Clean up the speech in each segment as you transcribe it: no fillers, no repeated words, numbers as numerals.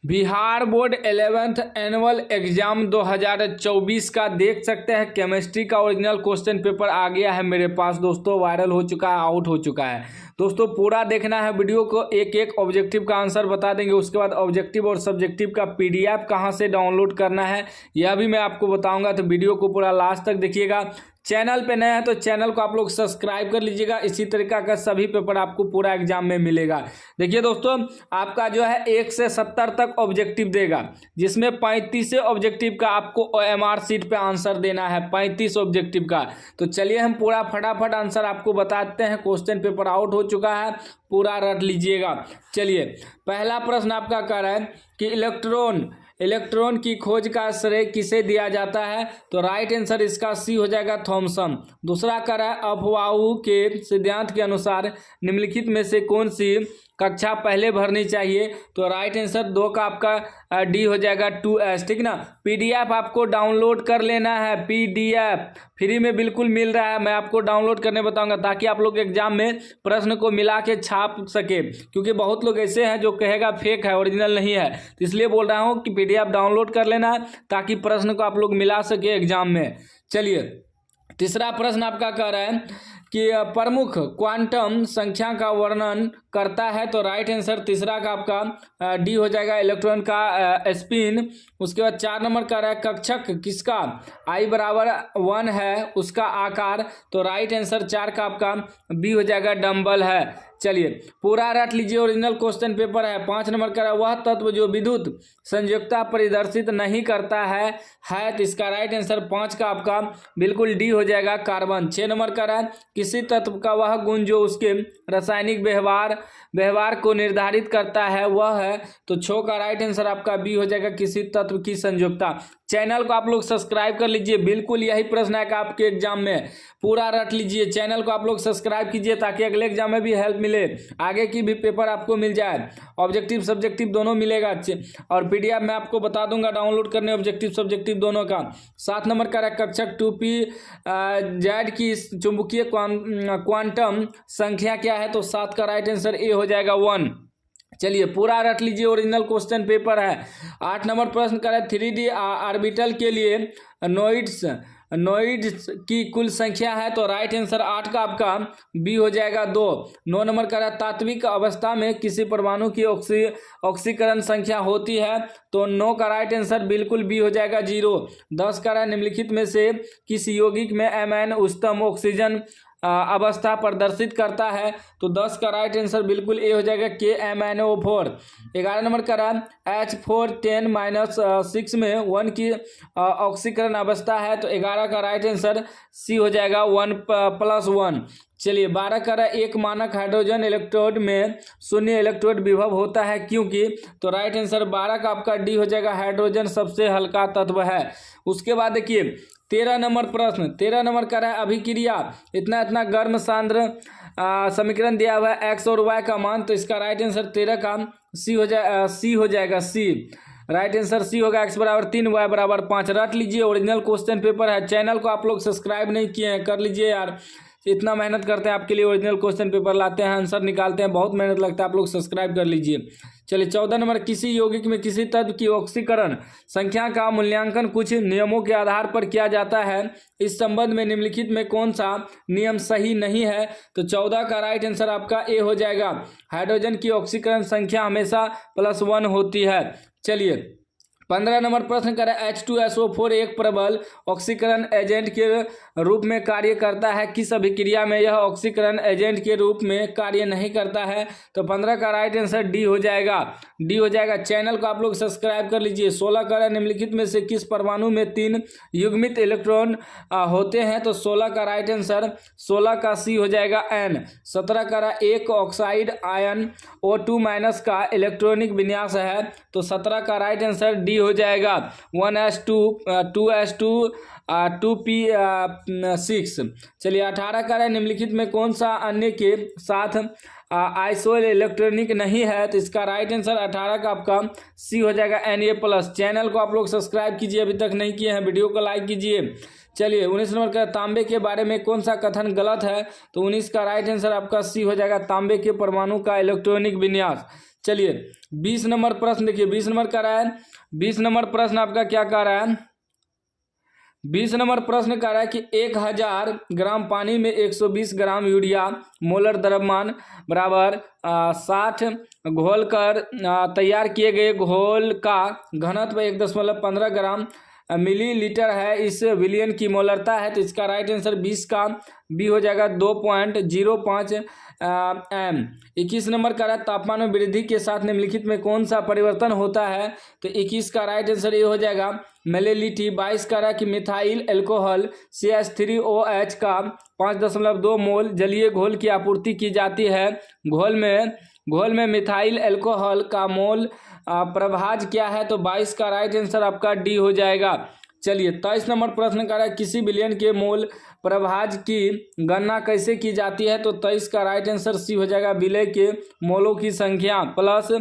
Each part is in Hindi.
Bihar board 11th annual exam 2024 का देख सकते हैं। केमिस्ट्री का ओरिजिनल क्वेश्चन पेपर आ गया है मेरे पास दोस्तों, वायरल हो चुका है, आउट हो चुका है दोस्तों। पूरा देखना है वीडियो को, एक एक ऑब्जेक्टिव का आंसर बता देंगे। उसके बाद ऑब्जेक्टिव और सब्जेक्टिव का पीडीएफ कहां से डाउनलोड करना है यह भी मैं आपको बताऊंगा, तो वीडियो को पूरा लास्ट तक देखिएगा। चैनल पे नए हैं तो चैनल को आप लोग सब्सक्राइब कर लीजिएगा। इसी तरीका का सभी पेपर आपको पूरा एग्जाम में मिलेगा। देखिए दोस्तों, आपका जो है 1 से 70 तक ऑब्जेक्टिव देगा, जिसमें 35 ऑब्जेक्टिव का आपको ओएमआर सीट पे आंसर देना है, 35 ऑब्जेक्टिव का। तो चलिए हम पूरा फटाफट आंसर आपको बताते हैं। क्वेश्चन पेपर आउट हो चुका है, पूरा रट लीजिएगा। चलिए, पहला प्रश्न आपका कह रहा है कि इलेक्ट्रॉन की खोज का श्रेय किसे दिया जाता है, तो राइट आंसर इसका सी हो जाएगा, थॉमसन। दूसरा कह रहा है अफवाहू के सिद्धांत के अनुसार निम्नलिखित में से कौन सी कक्षा पहले भरनी चाहिए, तो राइट आंसर 2 का आपका डी हो जाएगा, 2S। ठीक ना। पीडीएफ आपको डाउनलोड कर लेना है, पीडीएफ फ्री में बिल्कुल मिल रहा है। मैं आपको डाउनलोड करने बताऊंगा ताकि आप लोग एग्जाम में प्रश्न को मिला के छाप सके, क्योंकि बहुत लोग ऐसे हैं जो कहेगा फेक है, ओरिजिनल नहीं है। तो इसलिए बोल रहा हूँ कि पीडीएफ डाउनलोड कर लेना ताकि प्रश्न को आप लोग मिला सके एग्जाम में। चलिए, तीसरा प्रश्न आपका कह रहा है कि प्रमुख क्वांटम संख्या का वर्णन करता है, तो राइट आंसर तीसरा का आपका डी हो जाएगा, इलेक्ट्रॉन का स्पिन। उसके बाद 4 नंबर का रहा है कक्षक किसका I बराबर 1 है उसका आकार, तो राइट आंसर 4 का आपका बी हो जाएगा, डंबल है। चलिए, पूरा रट लीजिए, ओरिजिनल क्वेश्चन पेपर है। 5 नंबर का वह तत्व जो विद्युत संयोजकता प्रदर्शित नहीं करता है तो इसका राइट आंसर 5 का आपका बिल्कुल डी हो जाएगा, कार्बन। 6 नंबर का रहा किसी तत्व का वह गुण जो उसके रासायनिक व्यवहार को निर्धारित करता है वह है, तो 6 का राइट आंसर आपका बी हो जाएगा, किसी तत्व की संयोजकता। चैनल को आप लोग सब्सक्राइब कर लीजिए, बिल्कुल यही प्रश्न है कि आपके एग्जाम में पूरा रट लीजिए। चैनल को आप लोग सब्सक्राइब कीजिए ताकि अगले एग्जाम में भी हेल्प मिले, आगे की भी पेपर आपको मिल जाए, ऑब्जेक्टिव सब्जेक्टिव दोनों मिलेगा। और पीडीएफ मैं आपको बता दूंगा डाउनलोड करने, ऑब्जेक्टिव सब्जेक्टिव दोनों का। 7 नंबर का कक्षक 2p Z की चुंबकीय क्वांटम संख्या क्या है, तो 7 का राइट आंसर ए हो जाएगा, 1। चलिए, पूरा रट लीजिए, ओरिजिनल क्वेश्चन पेपर है। 8 नंबर प्रश्न कर रहा है 3D ऑर्बिटल के लिए नोइड्स की कुल संख्या है, तो राइट आंसर 8 का आपका बी हो जाएगा, 2। 9 नंबर का तात्विक अवस्था में किसी परमाणु की ऑक्सीकरण संख्या होती है, तो 9 का राइट आंसर बिल्कुल बी हो जाएगा, 0। 10 का निम्नलिखित में से किस यौगिक में Mn उच्चतम ऑक्सीजन अवस्था प्रदर्शित करता है, तो 10 का राइट आंसर बिल्कुल ए हो जाएगा, KMnO4। 11 नंबर का H410-6 में 1 की ऑक्सीकरण अवस्था है, तो 11 का राइट आंसर सी हो जाएगा, 1+1। चलिए, 12 का एक मानक हाइड्रोजन इलेक्ट्रोड में 0 इलेक्ट्रोड विभव होता है क्योंकि, तो राइट आंसर 12 का आपका डी हो जाएगा, हाइड्रोजन सबसे हल्का तत्व है। उसके बाद देखिए 13 नंबर प्रश्न, 13 नंबर का है अभिक्रिया इतना गर्म सांद्र समीकरण दिया हुआ है x और y का मान, तो इसका राइट आंसर 13 का सी हो जाएगा, सी। राइट आंसर सी होगा, x बराबर 3 y बराबर 5। रट लीजिए, ओरिजिनल क्वेश्चन पेपर है। चैनल को आप लोग सब्सक्राइब नहीं किए हैं, कर लीजिए यार, इतना मेहनत करते हैं आपके लिए, ओरिजिनल क्वेश्चन पेपर लाते हैं, आंसर निकालते हैं, बहुत मेहनत लगता है, आप लोग सब्सक्राइब कर लीजिए। चलिए, 14 नंबर किसी यौगिक में किसी तत्व की ऑक्सीकरण संख्या का मूल्यांकन कुछ नियमों के आधार पर किया जाता है, इस संबंध में निम्नलिखित में कौन सा नियम सही नहीं है, तो 14 का राइट आंसर आपका ए हो जाएगा, हाइड्रोजन की ऑक्सीकरण संख्या हमेशा +1 होती है। चलिए, 15 नंबर प्रश्न कर H2SO4 एक प्रबल ऑक्सीकरण एजेंट के रूप में कार्य करता है, किस अभिक्रिया में यह ऑक्सीकरण एजेंट के रूप में कार्य नहीं करता है, तो 15 का राइट आंसर डी हो जाएगा। चैनल को आप लोग सब्सक्राइब कर लीजिए। 16 का निम्नलिखित में से किस परमाणु में 3 युग्मित इलेक्ट्रॉन होते हैं, तो 16 का राइट आंसर 16 का सी हो जाएगा, N। 17 का एक ऑक्साइड आयन O2- का इलेक्ट्रॉनिक विन्यास है, तो 17 का राइट आंसर डी हो जाएगा, 1s2 2s2 2p6। चलिए, 18 का निम्नलिखित में कौन सा अन्य के साथ आइसोल इलेक्ट्रॉनिक नहीं है, तो इसका राइट आंसर 18 का आपका सी हो जाएगा, Na+। चैनल को आप लोग सब्सक्राइब कीजिए, अभी तक नहीं किए हैं, वीडियो को लाइक कीजिए। चलिए 19 नंबर का तांबे के बारे में कौन सा कथन गलत है, तो 19 का राइट आंसर आपका सी हो जाएगा, तांबे के परमाणु का इलेक्ट्रॉनिक विन्यास। चलिए 20 नंबर प्रश्न देखिए, 20 नंबर कह रहा है, 20 नंबर प्रश्न आपका क्या कह रहा है, 20 नंबर प्रश्न कह रहा है कि 1000 ग्राम पानी में 120 ग्राम यूरिया मोलर द्रव्यमान बराबर 60 घोल कर तैयार किए गए घोल का घनत्व 1.15 ग्राम मिलीलीटर है, इस विलियन की मोलरता है। तो इसका राइट आंसर 20 का बी हो जाएगा 2.05 एम। 21 नंबर का है तापमान में वृद्धि के साथ निम्नलिखित में कौन सा परिवर्तन होता है। तो 21 का राइट आंसर ये हो जाएगा मेलेलिटी। 22 का रहा कि मिथाइल एल्कोहल CH3OH का 5.2 मोल जलीय घोल की आपूर्ति की जाती है। घोल में मिथाइल एल्कोहल का मोल प्रभाज क्या है। तो 22 का राइट आंसर आपका डी हो जाएगा। चलिए 23 नंबर प्रश्न का है किसी विलयन के मोल प्रभाज की गणना कैसे की जाती है। तो 23 का राइट आंसर सी हो जाएगा विलय के मोलों की संख्या प्लस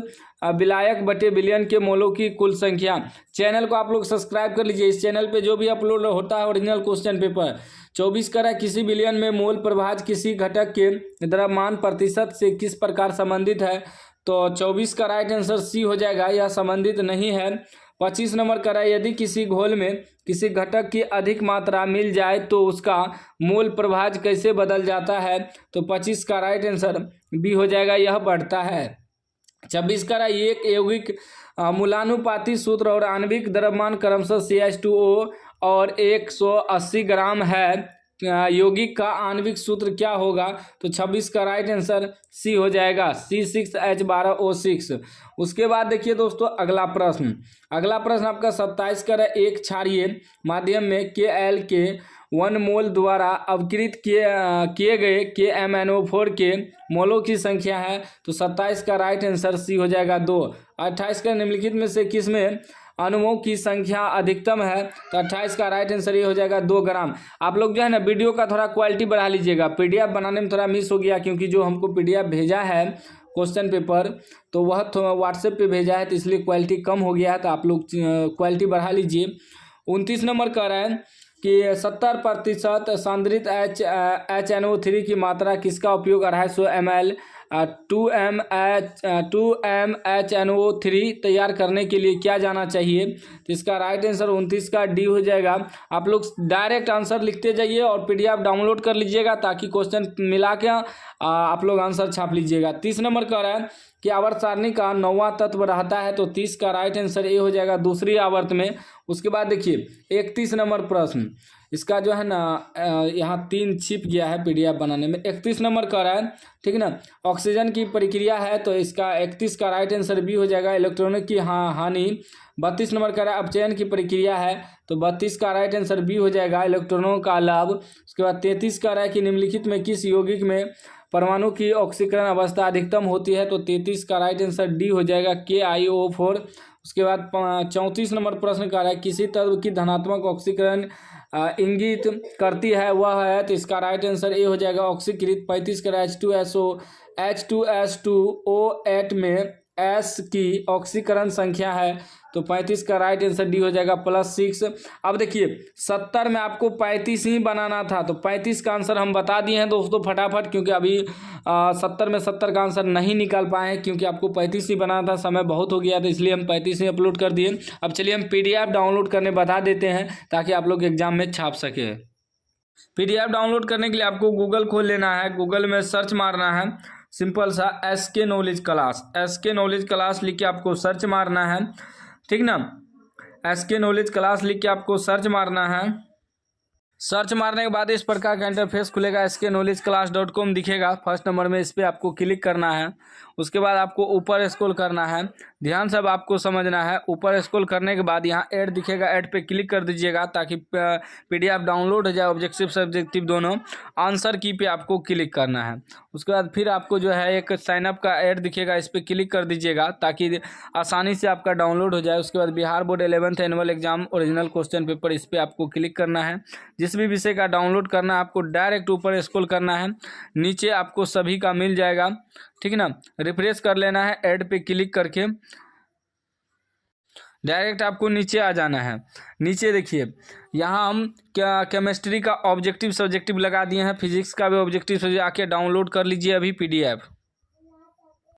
विलायक बटे विलयन के मोलों की कुल संख्या। चैनल को आप लोग सब्सक्राइब कर लीजिए, इस चैनल पे जो भी अपलोड होता है ओरिजिनल क्वेश्चन पेपर। 24 का है किसी विलयन में मोल प्रभाज किसी घटक के द्रव्यमान प्रतिशत से किस प्रकार संबंधित है। तो 24 का राइट आंसर सी हो जाएगा, यह संबंधित नहीं है। 25 नंबर का है यदि किसी घोल में किसी घटक की अधिक मात्रा मिल जाए तो उसका मोल प्रभाज कैसे बदल जाता है। तो 25 का राइट आंसर बी हो जाएगा, यह बढ़ता है। 26 का है एक यौगिक मूलानुपाती सूत्र और आणविक द्रव्यमान क्रमशः CH2O और 180 ग्राम है, यौगिक का आणविक सूत्र क्या होगा। तो 26 का राइट आंसर सी हो जाएगा C6H12O6। उसके बाद देखिए दोस्तों अगला प्रश्न आपका 27 का एक क्षारीय माध्यम में Kl के 1 मोल द्वारा अवकृत किए गए KMnO4 के मोलों की संख्या है। तो 27 का राइट आंसर सी हो जाएगा 2। 28 का निम्नलिखित में से किसमें अणुओं की संख्या अधिकतम है। तो 28 का राइट आंसर ये हो जाएगा 2 ग्राम। आप लोग जो है ना वीडियो का थोड़ा क्वालिटी बढ़ा लीजिएगा, PDF बनाने में थोड़ा मिस हो गया क्योंकि जो हमको PDF भेजा है क्वेश्चन पेपर तो वह व्हाट्सएप पे भेजा है तो इसलिए क्वालिटी कम हो गया है, तो आप लोग क्वालिटी बढ़ा लीजिए। 29 नंबर कह रहा है कि 70% सांद्रित HNO3 की मात्रा किसका उपयोग 250 ml 2mHNO3 तैयार करने के लिए क्या जाना चाहिए। तो इसका राइट आंसर 29 का डी हो जाएगा। आप लोग डायरेक्ट आंसर लिखते जाइए और PDF डाउनलोड कर लीजिएगा ताकि क्वेश्चन मिला के आप लोग आंसर छाप लीजिएगा। 30 नंबर कह रहा है कि आवर्त सारणी का 9वां तत्व रहता है। तो 30 का राइट आंसर ये हो जाएगा दूसरी आवर्त में। उसके बाद देखिए 31 नंबर प्रश्न, इसका जो है ना यहाँ 3 छिप गया है PDF बनाने में। 31 नंबर कह रहा है ठीक ना, ऑक्सीजन की प्रक्रिया है। तो इसका 31 का राइट आंसर बी हो जाएगा इलेक्ट्रॉनों की हानि। 32 नंबर कह रहा है अपचयन की प्रक्रिया है। तो 32 का राइट आंसर बी हो जाएगा इलेक्ट्रॉनों का लाभ। उसके बाद 33 कह रहा है कि निम्नलिखित में किस यौगिक में परमाणु की ऑक्सीकरण अवस्था अधिकतम होती है। तो 33 का राइट आंसर डी हो जाएगा KiO4। उसके बाद 34 नंबर प्रश्न कह रहा है किसी तत्व की धनात्मक ऑक्सीकरण इंगित करती है वह है। तो इसका राइट आंसर ए हो जाएगा ऑक्सीकृत। 35 का H2SO8 में S की ऑक्सीकरण संख्या है। तो 35 का राइट आंसर डी हो जाएगा +6। अब देखिए 70 में आपको 35 ही बनाना था तो 35 का आंसर हम बता दिए हैं दोस्तों फटाफट, क्योंकि अभी 70 में 70 का आंसर नहीं निकाल पाए हैं क्योंकि आपको 35 ही बनाना था, समय बहुत हो गया था इसलिए हम 35 ही अपलोड कर दिए। अब चलिए हम PDF डाउनलोड करने बता देते हैं ताकि आप लोग एग्जाम में छाप सके। PDF डाउनलोड करने के लिए आपको गूगल खोल लेना है, गूगल में सर्च मारना है सिंपल सा SK नॉलेज क्लास लिख के आपको सर्च मारना है, ठीक ना। SK नॉलेज क्लास लिख के आपको सर्च मारना है। सर्च मारने के बाद इस प्रकार का इंटरफेस खुलेगा, sknowledgeclass.com दिखेगा। फर्स्ट नंबर में इस पर आपको क्लिक करना है। उसके बाद आपको ऊपर स्क्रॉल करना है, ध्यान से अब आपको समझना है। ऊपर स्क्रॉल करने के बाद यहाँ ऐड दिखेगा, ऐड पे क्लिक कर दीजिएगा ताकि PDF डाउनलोड हो जाए, ऑब्जेक्टिव सब्जेक्टिव दोनों। आंसर की पे आपको क्लिक करना है। उसके बाद फिर आपको जो है एक साइनअप का ऐड दिखेगा, इस पर क्लिक कर दीजिएगा ताकि आसानी से आपका डाउनलोड हो जाए। उसके बाद Bihar board 11th annual exam original question paper, इस पर आपको क्लिक करना है। जिस भी विषय का डाउनलोड करना है आपको डायरेक्ट ऊपर स्क्रॉल करना है, नीचे आपको सभी का मिल जाएगा, ठीक ना। रिफ्रेश कर लेना है, ऐड पे क्लिक करके डायरेक्ट आपको नीचे आ जाना है। नीचे देखिए यहाँ हम क्या केमिस्ट्री का ऑब्जेक्टिव सब्जेक्टिव लगा दिए हैं, फिजिक्स का भी ऑब्जेक्टिव सब्जेक्टिव, आके डाउनलोड कर लीजिए अभी PDF।